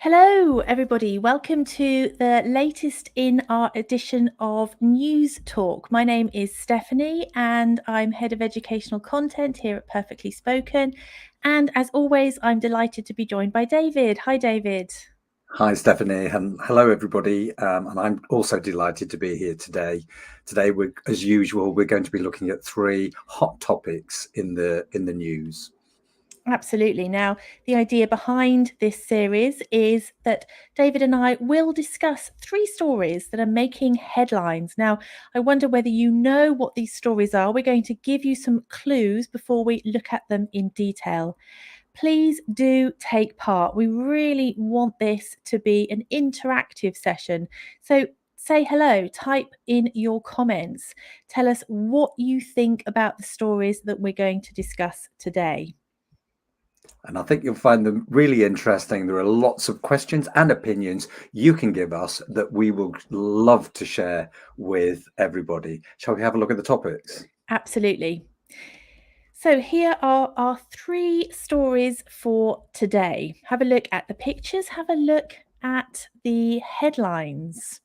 Hello, everybody. Welcome to the latest in our edition of News Talk. My name is Stephanie and I'm Head of Educational Content here at Perfectly Spoken. And as always, I'm delighted to be joined by David. Hi, David. Hi, Stephanie, and hello, everybody. And I'm also delighted to be here today. Today, as usual, we're going to be looking at three hot topics in the news. Absolutely. Now, the idea behind this series is that David and I will discuss three stories that are making headlines. Now, I wonder whether you know what these stories are. We're going to give you some clues before we look at them in detail. Please do take part. We really want this to be an interactive session. So say hello, type in your comments. Tell us what you think about the stories that we're going to discuss today. And I think you'll find them really interesting. There are lots of questions and opinions you can give us that we will love to share with everybody. Shall we have a look at the topics? Absolutely. So here are our three stories for today. Have a look at the pictures, have a look at the headlines.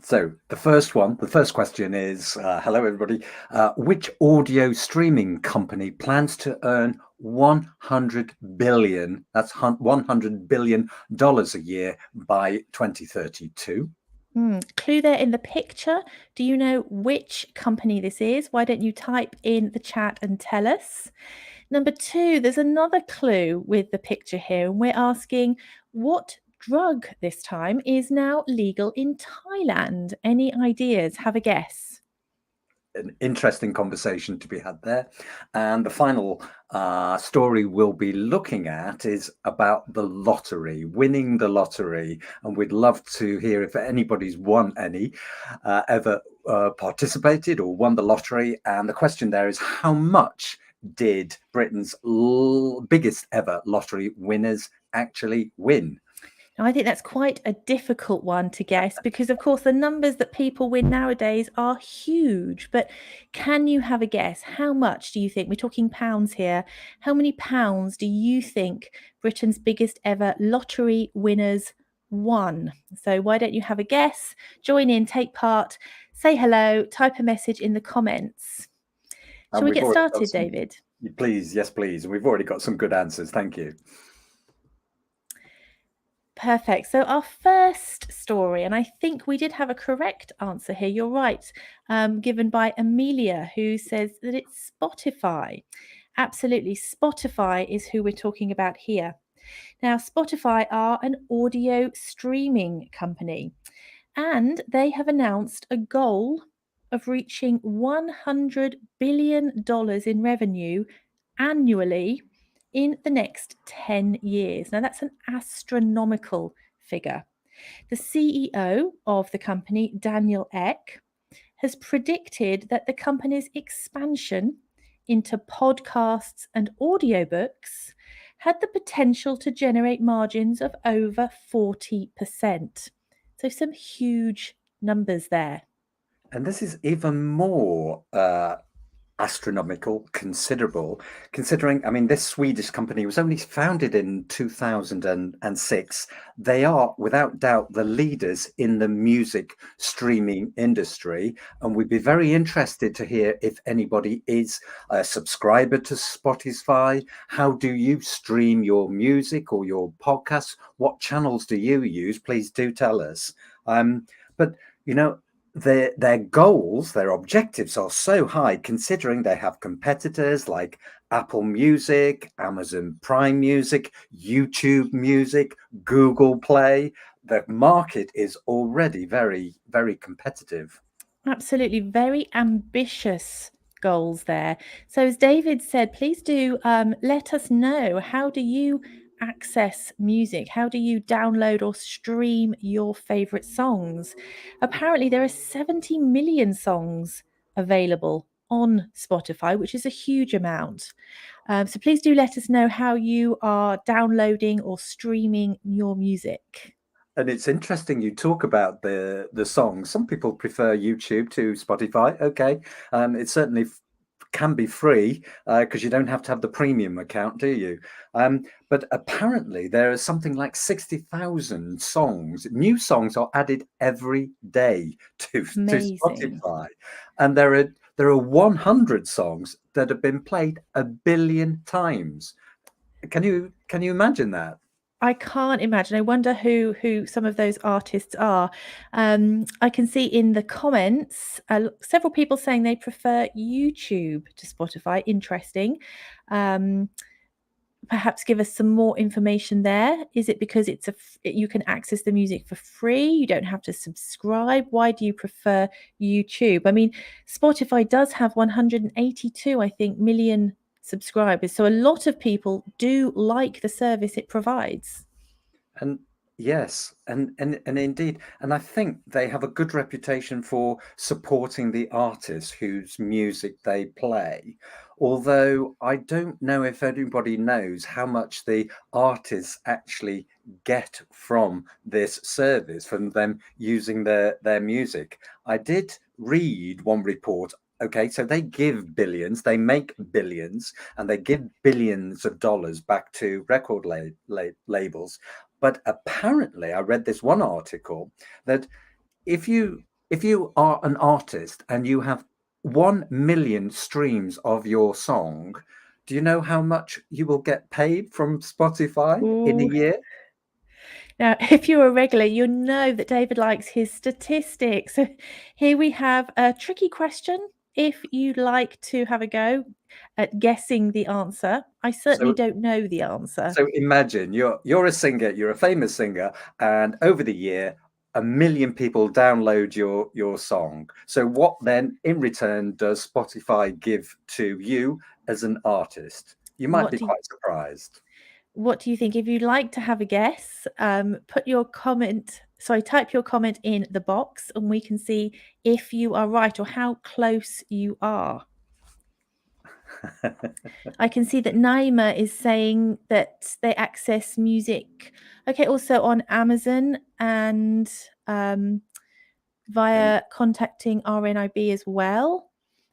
So the first question is, hello everybody, which audio streaming company plans to earn 100 billion, that's $100 billion a year by 2032? Clue there in the picture. Do you know which company this is? Why don't you type in the chat and tell us? Number two, there's another clue with the picture here, and we're asking what drug this time is now legal in Thailand? Any ideas? Have a guess. An interesting conversation to be had there. And the final story we'll be looking at is about the lottery, winning the lottery. And we'd love to hear if anybody's won any, ever participated or won the lottery. And the question there is, how much did Britain's biggest ever lottery winners actually win? Now, I think that's quite a difficult one to guess because, of course, the numbers that people win nowadays are huge. But can you have a guess? How much do you think? We're talking pounds here. How many pounds do you think Britain's biggest ever lottery winners won? So, why don't you have a guess? Join in, take part, say hello, type a message in the comments. Shall And we we've get already got started, some, David? please, yes, please. And we've already got some good answers. Thank you. Perfect. So our first story, and I think we did have a correct answer here. You're right, given by Amelia, who says that it's Spotify. Absolutely, Spotify is who we're talking about here. Now, Spotify are an audio streaming company, and they have announced a goal of reaching $100 billion in revenue annually in the next 10 years. Now, that's an astronomical figure. The CEO of the company, Daniel Ek, has predicted that the company's expansion into podcasts and audiobooks had the potential to generate margins of over 40%. So, some huge numbers there. And this is even more astronomical, considering, I mean, this Swedish company was only founded in 2006. They are, without doubt, the leaders in the music streaming industry. And we'd be very interested to hear if anybody is a subscriber to Spotify. How do you stream your music or your podcasts? What channels do you use? Please do tell us. But, you know, their goals, their objectives are so high, considering they have competitors like Apple Music, Amazon Prime Music, YouTube Music, Google Play. The market is already very, very competitive. Absolutely, very ambitious goals there. So, as David said, please do let us know, how do you access music? How do you download or stream your favorite songs? Apparently, there are 70 million songs available on Spotify, which is a huge amount. So, please do let us know how you are downloading or streaming your music. And it's interesting you talk about the songs. Some people prefer YouTube to Spotify. Okay, it's certainly can be free because you don't have to have the premium account, do you? But apparently there is something like 60,000 songs. New songs are added every day to Amazing. Spotify, and there are 100 songs that have been played 1 billion times. Can you imagine that? I can't imagine. I wonder who some of those artists are. I can see in the comments several people saying they prefer YouTube to Spotify. Interesting. Um, Perhaps give us some more information there. Is it because you can access the music for free? You don't have to subscribe. Why do you prefer YouTube? I mean, Spotify does have 182, I think, million subscribers. So a lot of people do like the service it provides. And yes, and indeed, and I think they have a good reputation for supporting the artists whose music they play. Although I don't know if anybody knows how much the artists actually get from this service, from them using their music. I did read one report. Okay, so they give billions, they make billions, and they give billions of dollars back to record labels. But apparently, I read this one article that if you are an artist and you have 1 million streams of your song, do you know how much you will get paid from Spotify in a Ooh. year? Now, if you're a regular, you'll know that David likes his statistics. So here we have a tricky question. If you'd like to have a go at guessing the answer, I certainly So don't know the answer. so imagine you're a singer, you're a famous singer, and over the year, 1 million people download your song. So what then in return does Spotify give to you as an artist? You might What be do you, quite surprised. what do you think? If you'd like to have a guess, type your comment in the box and we can see if you are right or how close you are. I can see that Naima is saying that they access music, okay, also on Amazon and And via contacting RNIB as well.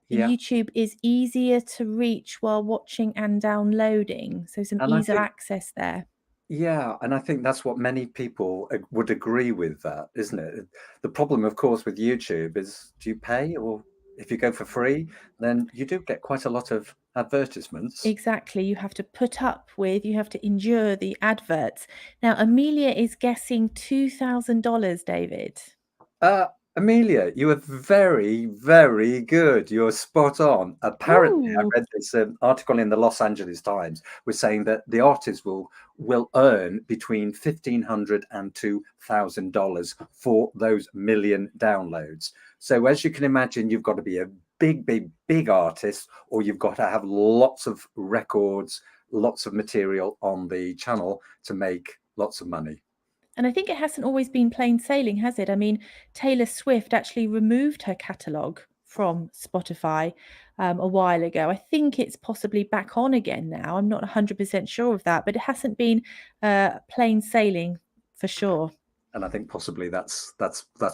yeah, YouTube is easier to reach while watching and downloading, so some and I ease of think access there. yeah, and I think that's what many people would agree with that, isn't it? The problem, of course, with YouTube is do you pay or if you go for free, then you do get quite a lot of advertisements. Exactly, you have to endure the adverts. Now, Amelia is guessing $2,000, David. Uh, Amelia, you are very, very good. You're spot on. Apparently, I Ooh. read this article in the Los Angeles Times was saying that the artist will earn between $1,500 and $2,000 for those million downloads. So as you can imagine, you've got to be a big, big, big artist, or you've got to have lots of records, lots of material on the channel to make lots of money. And I think it hasn't always been plain sailing, has it? I mean, Taylor Swift actually removed her catalogue from Spotify a while ago. I think it's possibly back on again now. I'm not 100% sure of that, but it hasn't been plain sailing for sure. And I think possibly that's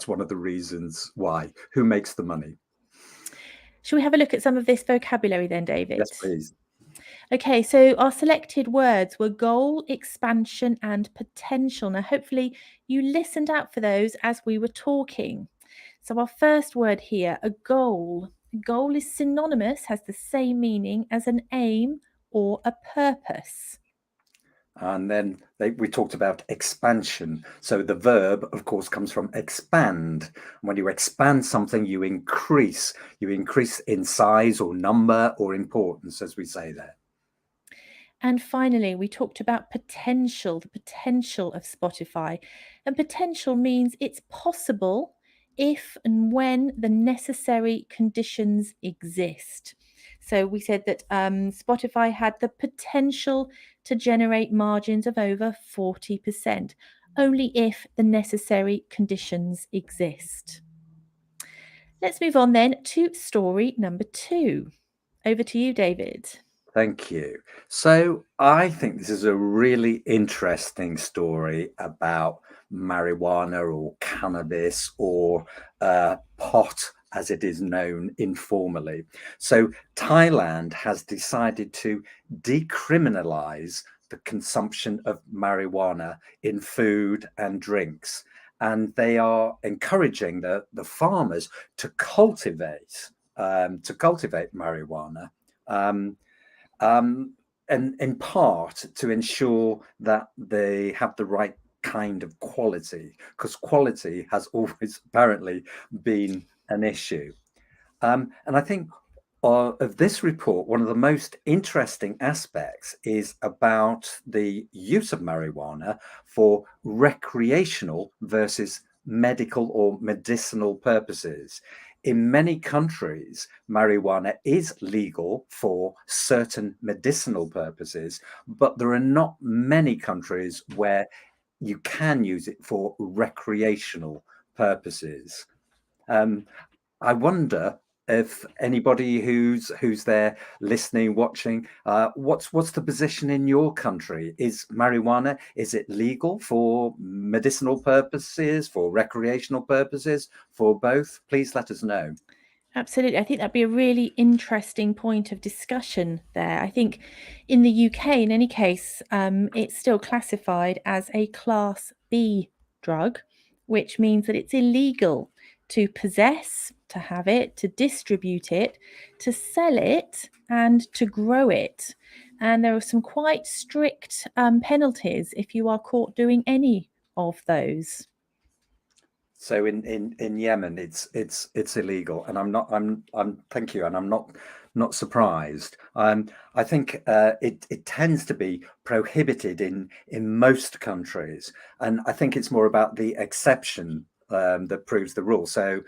one of the reasons why. Who makes the money? Shall we have a look at some of this vocabulary then, Yes, David? please. Okay, so our selected words were goal, expansion, and potential. Now, hopefully, you listened out for those as we were talking. So, our first word here, a goal. A goal is synonymous, has the same meaning as an aim or a purpose. And then we talked about expansion. So the verb, of course, comes from expand. When you expand something, you increase. You increase in size or number or importance, as we say there. And finally, we talked about potential, the potential of Spotify. And potential means it's possible if and when the necessary conditions exist. So we said that Spotify had the potential to generate margins of over 40%, only if the necessary conditions exist. Let's move on then to story number 2. Over to you, David. Thank you. So I think this is a really interesting story about marijuana or cannabis or pot as it is known informally. So Thailand has decided to decriminalize the consumption of marijuana in food and drinks. And they are encouraging the farmers to cultivate marijuana, um, um, and in part to ensure that they have the right kind of quality, because quality has always apparently been an issue. And I think of this report, one of the most interesting aspects is about the use of marijuana for recreational versus medical or medicinal purposes. In many countries, marijuana is legal for certain medicinal purposes, but there are not many countries where you can use it for recreational purposes. Um, I wonder if anybody who's there listening, watching, what's the position in your country? Is marijuana, is it legal for medicinal purposes, for recreational purposes, for both? Please let us know. Absolutely. I think that'd be a really interesting point of discussion there. I think in the UK, in any case, it's still classified as a Class B drug, which means that it's illegal to possess, to have it, to distribute it, to sell it, and to grow it. And there are some quite strict penalties if you are caught doing any of those. So in Yemen, it's illegal, and I'm thank you, and I'm not surprised. I think it tends to be prohibited in most countries, and I think it's more about the exception that proves the rule. So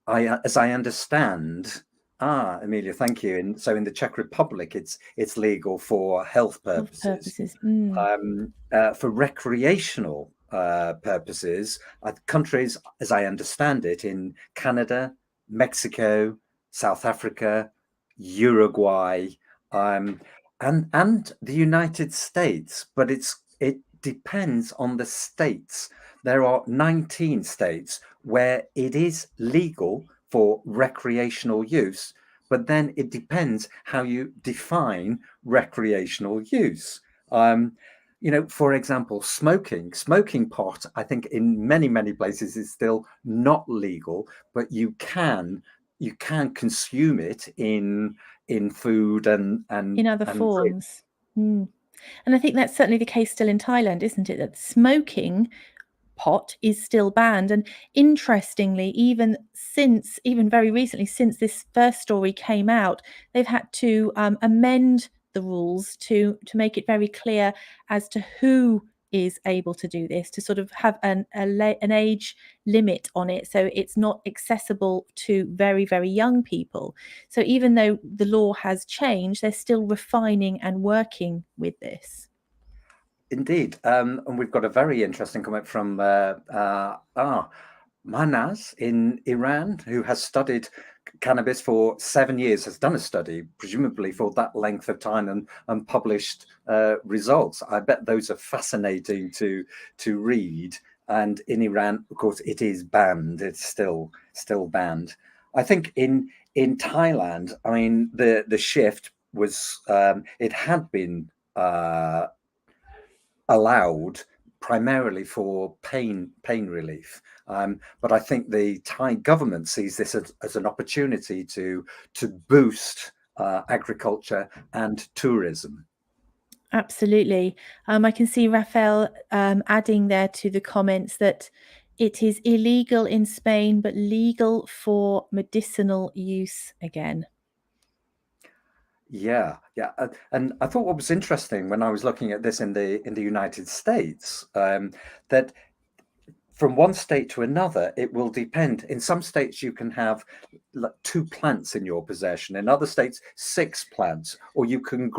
as I understand, Amelia, thank you. And so in the Czech Republic, it's legal for health Health purposes. purposes. Mm. For recreational purposes, countries, as I understand it, in Canada, Mexico, South Africa, Uruguay, and the United States, but it depends on the states. There are 19 states where it is legal for recreational use, but then it depends how you define recreational use. Um, for example, smoking pot, I think in many places is still not legal, but you can consume it in food In other and drink. forms. Mm. And I think that's certainly the case still in Thailand, isn't it? That smoking pot is still banned. And interestingly, even very recently, since this first story came out, they've had to amend the rules to make it very clear as to who is able to do this, to sort of have an age limit on it, so it's not accessible to very young people. So even though the law has changed, they're still refining and working with this. Indeed. And we've got a very interesting comment from Manaz in Iran, who has studied cannabis for 7 years, has done a study, presumably for that length of time, and published results. I bet those are fascinating to read. And in Iran, of course, it is banned. It's still banned. I think in Thailand, I mean, the shift was it had been allowed primarily for pain relief. But I think the Thai government sees this as an opportunity to boost agriculture and tourism. Absolutely. I can see Raphael adding there to the comments that it is illegal in Spain, but legal for medicinal use again. Yeah. And I thought what was interesting when I was looking at this in the United States, that from one state to another, it will depend. In some states, you can have like 2 plants in your possession. In other states, 6 plants, or you can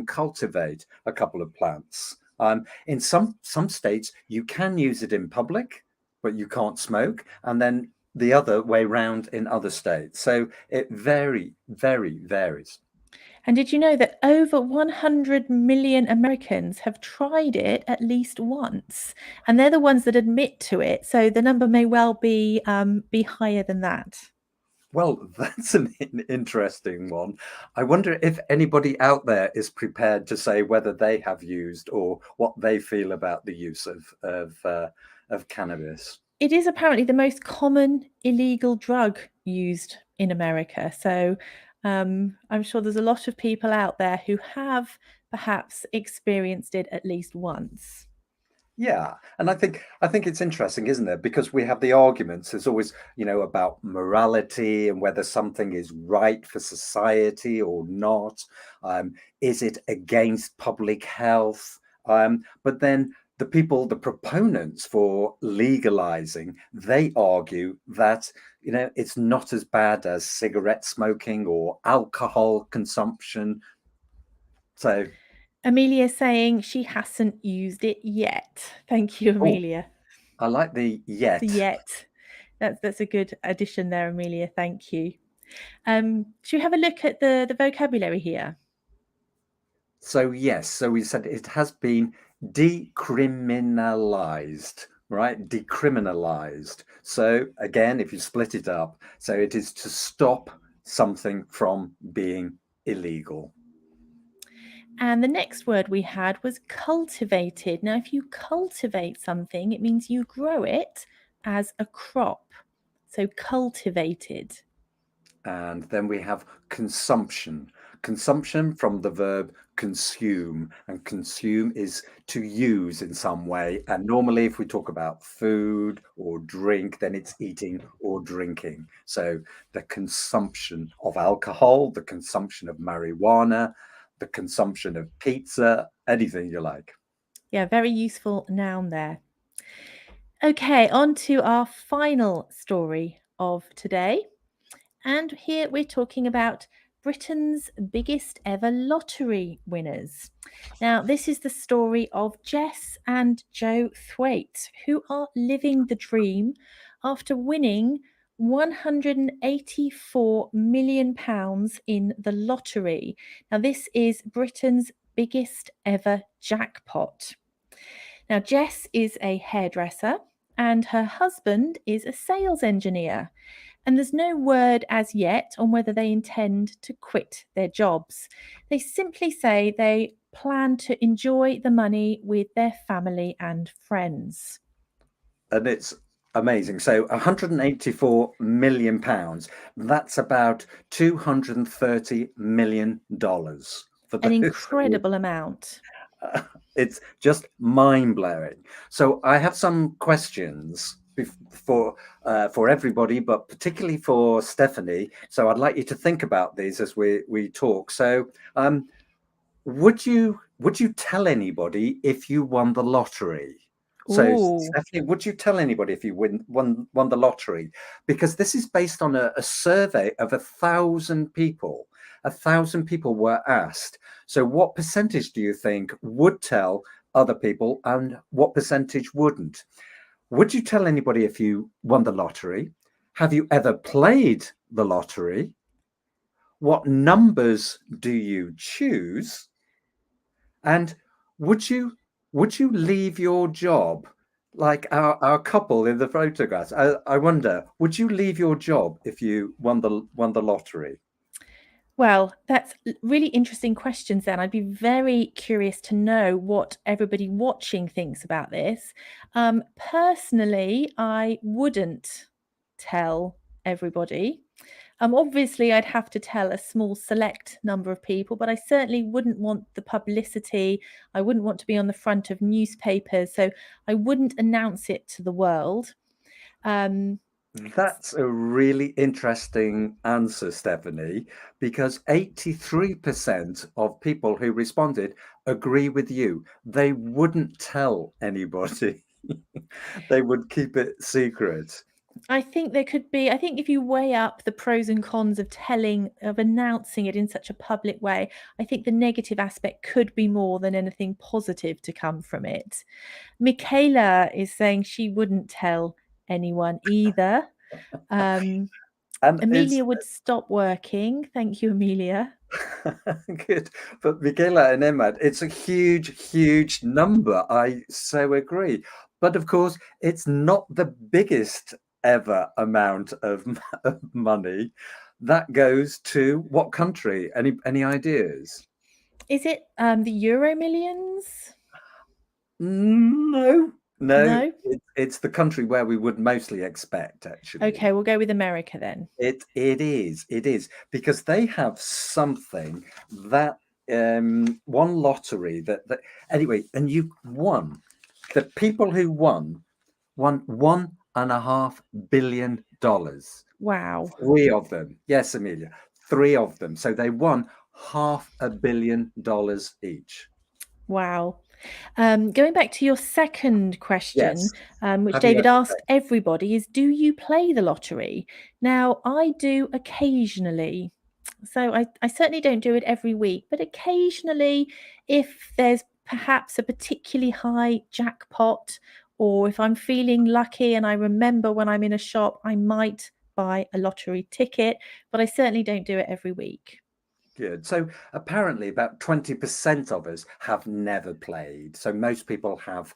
cultivate a couple of plants. In some states, you can use it in public, but you can't smoke. And then the other way round in other states. So it very varies. And did you know that over 100 million Americans have tried it at least once? And they're the ones that admit to it. So the number may well be higher than that. Well, that's an interesting one. I wonder if anybody out there is prepared to say whether they have used or what they feel about the use of cannabis. It is apparently the most common illegal drug used in America. So I'm sure there's a lot of people out there who have perhaps experienced it at least once. Yeah, and I think it's interesting, isn't it? Because we have the arguments. There's always, about morality and whether something is right for society or not. Is it against public health? But then the proponents for legalizing, they argue that, it's not as bad as cigarette smoking or alcohol consumption. So, Amelia saying she hasn't used it yet. Thank you, oh, Amelia. I like the The yet. yet. That's a good addition there, Amelia. Thank you. Should we have a look at the vocabulary here? So yes, so we said it has been decriminalized, right? Decriminalized. So again, if you split it up, so it is to stop something from being illegal. And the next word we had was cultivated. Now, if you cultivate something, it means you grow it as a crop. So cultivated. And then we have consumption. Consumption from the verb consume, and consume is to use in some way. And normally, if we talk about food or drink, then it's eating or drinking. So the consumption of alcohol, the consumption of marijuana, the consumption of pizza, anything you like. Yeah, very useful noun there. Okay, on to our final story of today. And here we're talking about Britain's biggest ever lottery winners. Now, this is the story of Jess and Joe Thwaite, who are living the dream after winning £184 million in the lottery. Now, this is Britain's biggest ever jackpot. Now, Jess is a hairdresser and her husband is a sales engineer. And there's no word as yet on whether they intend to quit their jobs. They simply say they plan to enjoy the money with their family and friends. And it's amazing. So 184 million pounds, that's about 230 million dollars for An those. incredible amount. It's just mind blowing. So I have some questions for everybody, but particularly for Stephanie. So I'd like you to think about these as we talk. So would you tell anybody if you won the lottery? So Ooh, Stephanie, would you tell anybody if you won the lottery? Because this is based on a survey of 1,000 people. 1,000 people were asked. So what percentage do you think would tell other people, and what percentage wouldn't? Would you tell anybody if you won the lottery? Have you ever played the lottery? What numbers do you choose? And would you would you leave your job like our couple in the photographs? I wonder, would you leave your job if you won the lottery? well, that's really interesting questions then. I'd be very curious to know what everybody watching thinks about this. Personally, I wouldn't tell everybody. Obviously, I'd have to tell a small select number of people, but I certainly wouldn't want the publicity. I wouldn't want to be on the front of newspapers, so I wouldn't announce it to the world. Um, That's a really interesting answer, Stephanie, because 83% of people who responded agree with you. They wouldn't tell anybody. They would keep it secret. I think there could be, I think if you weigh up the pros and cons of of announcing it in such a public way, I think the negative aspect could be more than anything positive to come from it. Michaela is saying she wouldn't tell anyone either. Um, And it's Amelia would stop working. Thank you, Amelia. good. But Michaela and Emma, it's a huge, huge number. I so agree. But of course, it's not the biggest ever amount of money. That goes to what country? Any ideas? Is it the Euro Millions? No, no. No? It's the country where we would mostly expect, actually. Okay, we'll go with America then. It is because they have something that one lottery that anyway, and you won. The people who won $1.5 billion. Wow. Three of them. Yes, Amelia. Three of them. So they won $500 million each. Wow. Going back to your second question, Yes. which Have you David ever asked everybody, is do you play the lottery? Now, I do occasionally. So I certainly don't do it every week, but occasionally, if there's perhaps a particularly high jackpot, or if I'm feeling lucky and I remember when I'm in a shop, I might buy a lottery ticket, but I certainly don't do it every week. Good. So apparently about 20% of us have never played. So most people have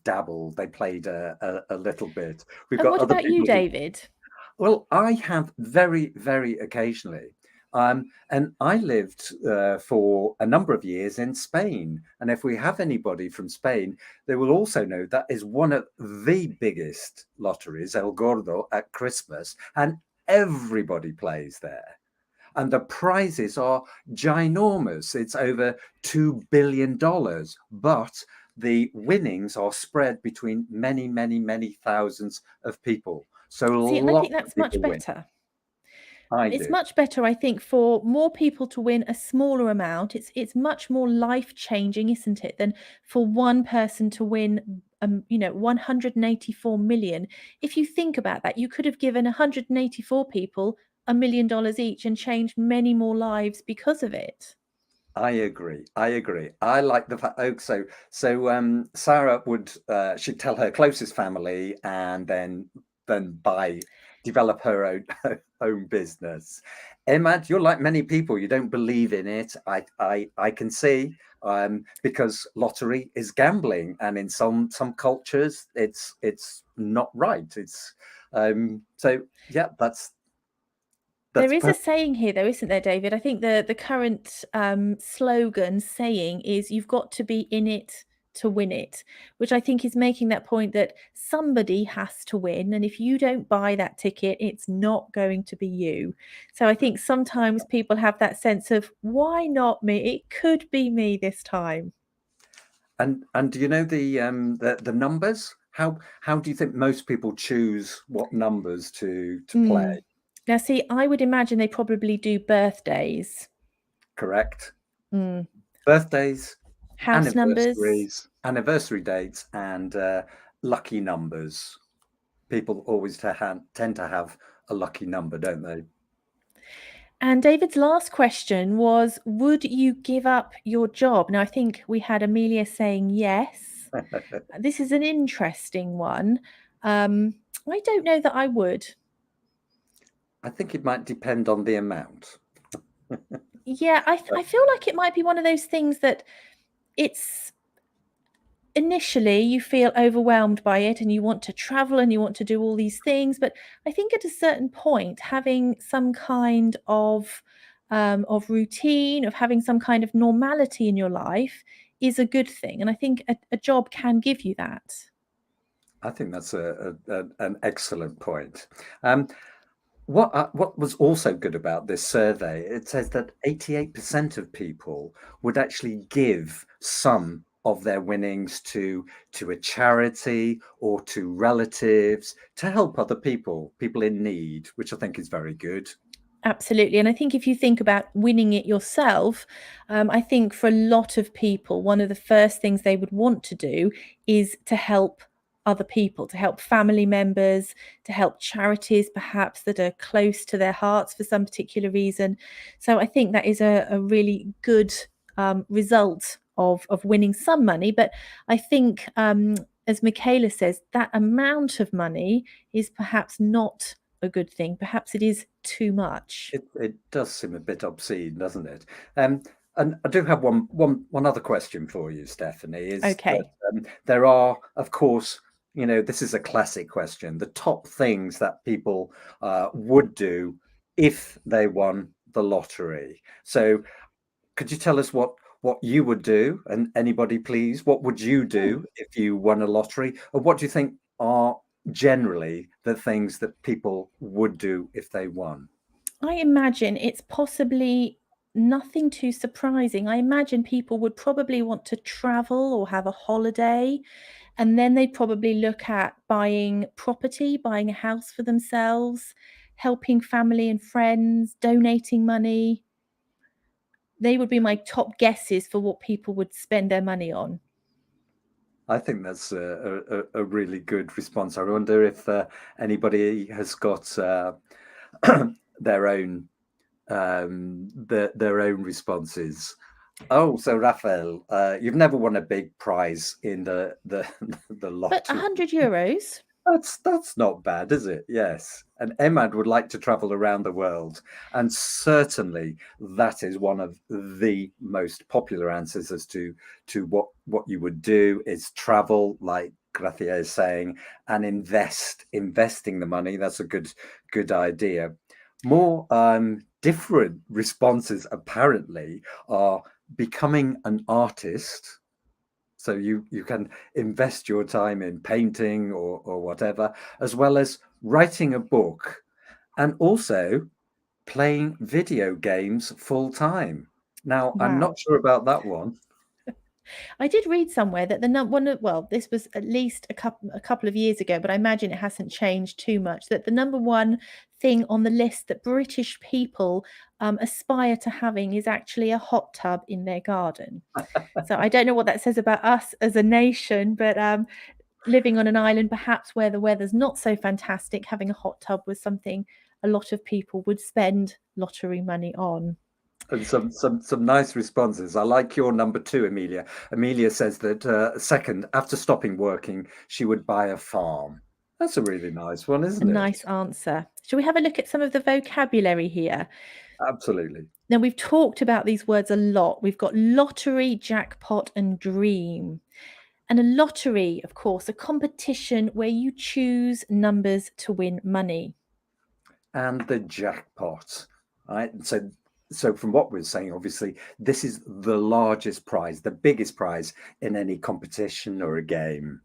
dabbled. They played a little bit. We've And got what other about you, people who, David? well, I have very, very occasionally. And I lived for a number of years in Spain. And if we have anybody from Spain, they will also know that is one of the biggest lotteries, El Gordo, at Christmas. And everybody plays there, and the prizes are ginormous. It's over $2 billion, but the winnings are spread between many, many, many thousands of people. So See, I think lots of that's much people win. better. I It's do. much better, I think, for more people to win a smaller amount. It's much more life-changing, isn't it, than for one person to win 184 million. If you think about that, you could have given 184 people $1 million each and changed many more lives because of it. I agree. I agree. I like the fact. Oh, so Sarah would she'd tell her closest family, and then develop her own own business. Emad, you're like many people. You don't believe in it. I can see, because lottery is gambling, and in some cultures, it's not right. It's so yeah. That's There is a perfect. saying here, though, isn't there, David? I think the current slogan saying is "You've got to be in it to win it," which I think is making that point that somebody has to win, and if you don't buy that ticket, it's not going to be you. So I think sometimes people have that sense of why not me? It could be me this time. And do you know the numbers? How do you think most people choose what numbers to play? Mm. Now, see, I would imagine they probably do birthdays, Correct? mm. Birthdays, House numbers. anniversary dates, and lucky numbers. People always tend to have a lucky number, don't they? And David's last question was, would you give up your job? Now, I think we had Amelia saying yes. This is an interesting one. I don't know that I would. I think it might depend on the amount. Yeah, I feel like it might be one of those things that it's initially you feel overwhelmed by it and you want to travel and you want to do all these things, but I think at a certain point having some kind of routine, of having some kind of normality in your life is a good thing, and I think a job can give you that. I think that's an excellent point. What was also good about this survey, it says that 88% of people would actually give some of their winnings to a charity or to relatives to help other people in need, which I think is very good. Absolutely. And I think if you think about winning it yourself, I think for a lot of people, one of the first things they would want to do is to help other people, to help family members, to help charities perhaps that are close to their hearts for some particular reason. So I think that is a really good result of winning some money. But I think, as Michaela says, that amount of money is perhaps not a good thing. Perhaps it is too much. It does seem a bit obscene, doesn't it? And I do have one other question for you, Stephanie, is that Okay. there are, of course, this is a classic question, the top things that people would do if they won the lottery. So could you tell us what you would do? And anybody, please, what would you Hmm. do if you won a lottery? Or what do you think are generally the things that people would do if they won? I imagine it's possibly nothing too surprising. I imagine people would probably want to travel or have a holiday, and then they'd probably look at buying property, buying a house for themselves, helping family and friends, donating money. They would be my top guesses for what people would spend their money on. I think that's a really good response. I wonder if anybody has got their own their own responses. Oh, so Raphael, you've never won a big prize in the the But lottery. €100? That's not bad, is it? Yes. And Emad would like to travel around the world. And certainly that is one of the most popular answers as to what you would do is travel, like Gracia is saying, and investing the money. That's a good idea. More different responses apparently are becoming an artist, so you can invest your time in painting or whatever, as well as writing a book and also playing video games full time. Now, I'm not Wow. sure about that one. I did read somewhere that the one of, well, this was at least a couple of years ago, but I imagine it hasn't changed too much. That the number one thing on the list that British people aspire to having is actually a hot tub in their garden. So I don't know what that says about us as a nation, but living on an island, perhaps where the weather's not so fantastic, having a hot tub was something a lot of people would spend lottery money on. And some nice responses. I like your number two, Amelia. Amelia says that second, after stopping working, she would buy a farm. That's a really nice one, A isn't it? nice answer. Shall we have a look at some of the vocabulary here? Absolutely. Now, we've talked about these words a lot. We've got lottery, jackpot, and dream. And a lottery, of course, a competition where you choose numbers to win money. And the jackpot, right? So from what we're saying, obviously, this is the largest prize, the biggest prize in any competition or a game.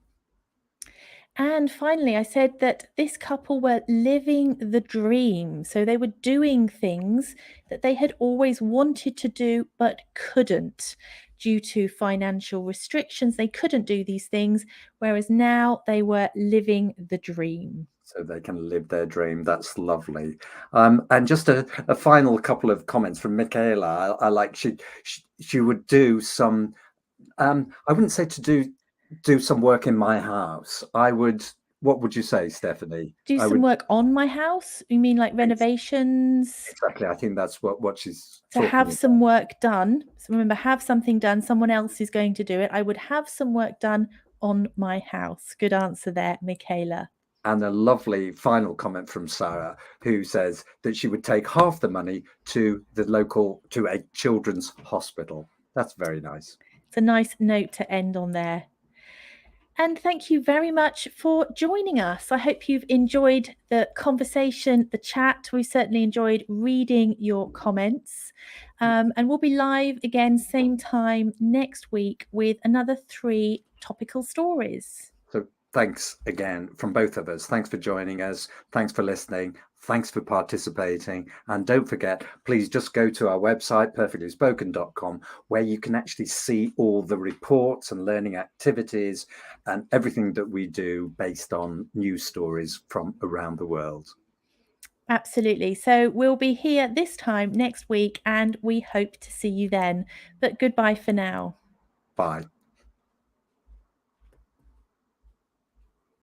And finally, I said that this couple were living the dream. So they were doing things that they had always wanted to do but couldn't due to financial restrictions. They couldn't do these things, whereas now they were living the dream. So they can live their dream. That's lovely. And just a final couple of comments from Michaela. I like she would do some. I wouldn't say to do some work in my house. I would. What would you say, Stephanie? Do I some would work on my house? You mean like renovations? exactly. I think that's what she's To talking have about. some work done. So remember, have something done. Someone else is going to do it. I would have some work done on my house. Good answer there, Michaela. And a lovely final comment from Sarah, who says that she would take half the money to a children's hospital. That's very nice. It's a nice note to end on there. And thank you very much for joining us. I hope you've enjoyed the conversation, the chat. We've certainly enjoyed reading your comments. And we'll be live again, same time next week with another 3 topical stories. So thanks again from both of us. Thanks for joining us. Thanks for listening. Thanks for participating. And don't forget, please just go to our website, perfectlyspoken.com, where you can actually see all the reports and learning activities and everything that we do based on news stories from around the world. Absolutely. So we'll be here this time next week, and we hope to see you then. But goodbye for now. Bye.